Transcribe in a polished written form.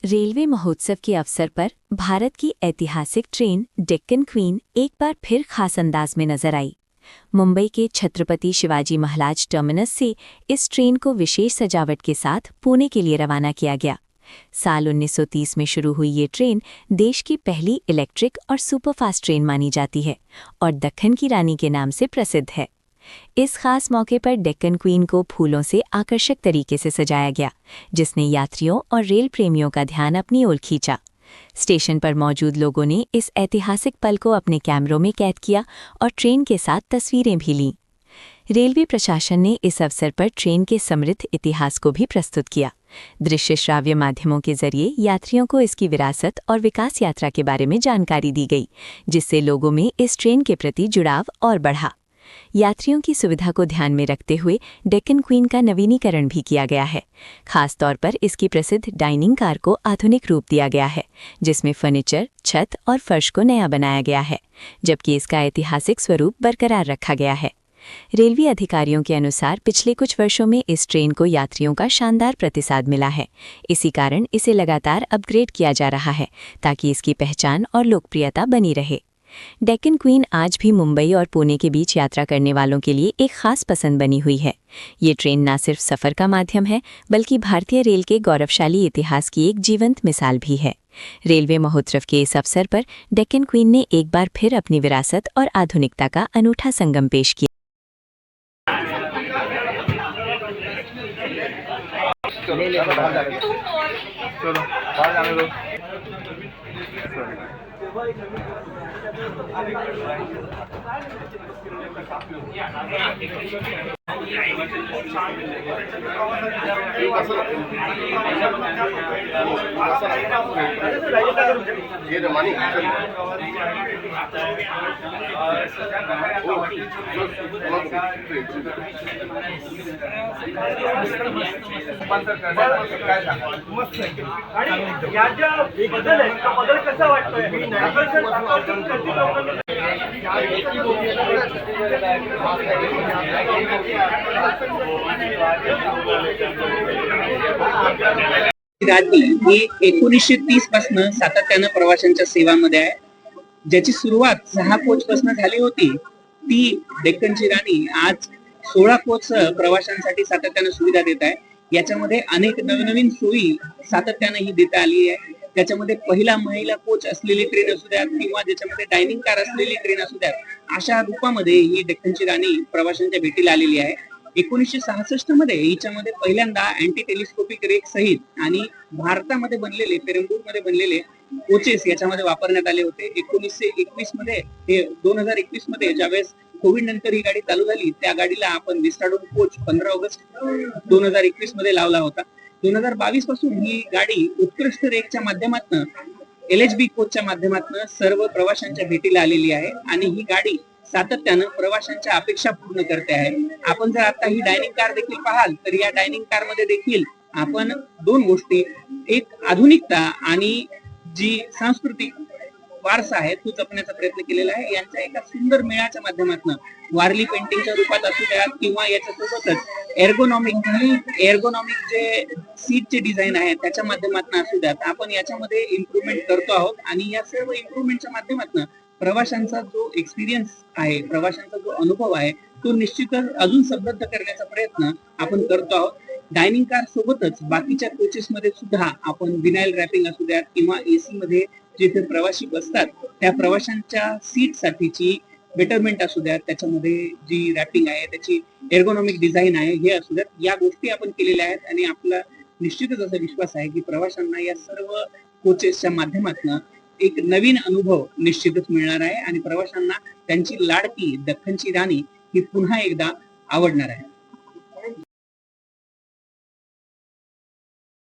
Railway महोत्सव के अवसर पर भारत की ऐतिहासिक ट्रेन डेक्कन क्वीन एक बार फिर खास अंदाज में नजर आई। मुंबई के छत्रपति शिवाजी महाराज टर्मिनस से इस ट्रेन को विशेष सजावट के साथ पुणे के लिए रवाना किया गया। साल 1930 में शुरू हुई ये ट्रेन देश की पहली इलेक्ट्रिक और सुपरफास्ट ट्रेन मानी जाती है और दक्खन की रानी के नाम से प्रसिद्ध है। इस खास मौके पर डेक्कन क्वीन को फूलों से आकर्षक तरीके से सजाया गया, जिसने यात्रियों और रेल प्रेमियों का ध्यान अपनी ओर खींचा। स्टेशन पर मौजूद लोगों ने इस ऐतिहासिक पल को अपने कैमरों में कैद किया और ट्रेन के साथ तस्वीरें भी लीं। रेलवे प्रशासन ने इस अवसर पर ट्रेन के समृद्ध इतिहास को भी प्रस्तुत किया। दृश्य श्राव्य माध्यमों के जरिए यात्रियों को इसकी विरासत और विकास यात्रा के बारे में जानकारी दी गई, जिससे लोगों में इस ट्रेन के प्रति जुड़ाव और बढ़ा। यात्रियों की सुविधा को ध्यान में रखते हुए डेक्कन क्वीन का नवीनीकरण भी किया गया है। खास तौर पर इसकी प्रसिद्ध डाइनिंग कार को आधुनिक रूप दिया गया है, जिसमें फर्नीचर, छत और फर्श को नया बनाया गया है, जबकि इसका ऐतिहासिक स्वरूप बरकरार रखा गया है। रेलवे अधिकारियों के अनुसार पिछले कुछ वर्षों में इस ट्रेन को यात्रियों का शानदार प्रतिसाद मिला है। इसी कारण इसे लगातार अपग्रेड किया जा रहा है ताकि इसकी पहचान और लोकप्रियता बनी रहे। डेक्कन क्वीन आज भी मुंबई और पुणे के बीच यात्रा करने वालों के लिए एक खास पसंद बनी हुई है। ये ट्रेन न सिर्फ सफ़र का माध्यम है, बल्कि भारतीय रेल के गौरवशाली इतिहास की एक जीवंत मिसाल भी है। रेलवे महोत्सव के इस अवसर पर डेक्कन क्वीन ने एक बार फिर अपनी विरासत और आधुनिकता का अनूठा संगम पेश किया। राणी ही 1930 पासून सातत्यानं प्रवाशांच्या सेवामध्ये आहे. ज्याची सुरुवात 6 कोच पासून झाली होती, ती डेक्कनची राणी आज 16 कोच प्रवाशांसाठी सातत्यानं सुविधा देत आहे. याच्यामध्ये अनेक नवीन सोयी सातत्यानं ही देता आली आहे. त्याच्यामध्ये पहिला महिला कोच असलेली ट्रेन असू द्यात किंवा ज्याच्यामध्ये डायनिंग कार असलेली ट्रेन असू द्यात, अशा रूपामध्ये ही डेक्कनची राणी प्रवाशांच्या भेटीला आलेली आहे. 1966 मध्ये हिच्यामध्ये पहिल्यांदा अँटी टेलिस्कोपिक रेक सहित आणि भारतामध्ये बनलेले पेरंबूरमध्ये बनलेले कोचेस याच्यामध्ये वापरण्यात आले होते. 1921 मध्ये 2021 मध्ये ज्यावेळेस कोविड नंतर ही गाडी चालू झाली, त्या गाडीला आपण विस्टाडोम कोच 15 ऑगस्ट 2021 मध्ये लावला होता. 2022 पासून ही गाडी उत्कृष्ट रेकच्या माध्यमातून LHB कोचच्या माध्यमातून सर्व प्रवाशांच्या भेटीला आलेली आहे आणि ही गाडी सातत्यानं प्रवाशांच्या अपेक्षा पूर्ण करते आहे. आपण जर आता ही डायनिंग कार देखील पाहाल तर या डायनिंग कार मध्ये देखील आपण दोन गोष्टी, एक आधुनिकता आणि जी सांस्कृतिक वारसा आहे तो जपण्याचा प्रयत्न केलेला आहे. यांच्या एका सुंदर मेळाच्या माध्यमातून वारली पेंटिंगच्या रूपात असू द्यात किंवा याच्यासोबतच एर्गोनॉमिक जे सीटचे डिझाईन आहे त्याच्या माध्यमातून असू द्यात, आपण याच्यामध्ये इम्प्रूव्हमेंट करतो आहोत आणि या सर्व इम्प्रूव्हमेंटच्या माध्यमातून प्रवाशांचा जो एक्सपिरियन्स आहे, प्रवाशांचा जो अनुभव आहे, तो निश्चितच अजून समृद्ध करण्याचा प्रयत्न आपण करतो आहोत. डायनिंग कार सोबतच बाकीच्या कोचेस मध्ये सुद्धा आपण विनाईल रॅपिंग असू द्यात किंवा AC मध्ये जिथे प्रवासी बसतात त्या प्रवाशांच्या सीट साठीची बेटरमेंट असू द्यात, त्याच्यामध्ये जी रॅपिंग आहे त्याची एर्गोनॉमिक डिझाईन आहे हे असू द्यात, या गोष्टी आपण केलेल्या आहेत आणि आपला निश्चितच असा विश्वास आहे की प्रवाशांना या सर्व कोचेसच्या माध्यमातून एक नवीन अनुभव निश्चितच मिळणार आहे आणि प्रवाशांना त्यांची लाडकी दख्खनची राणी ही पुन्हा एकदा आवडणार आहे.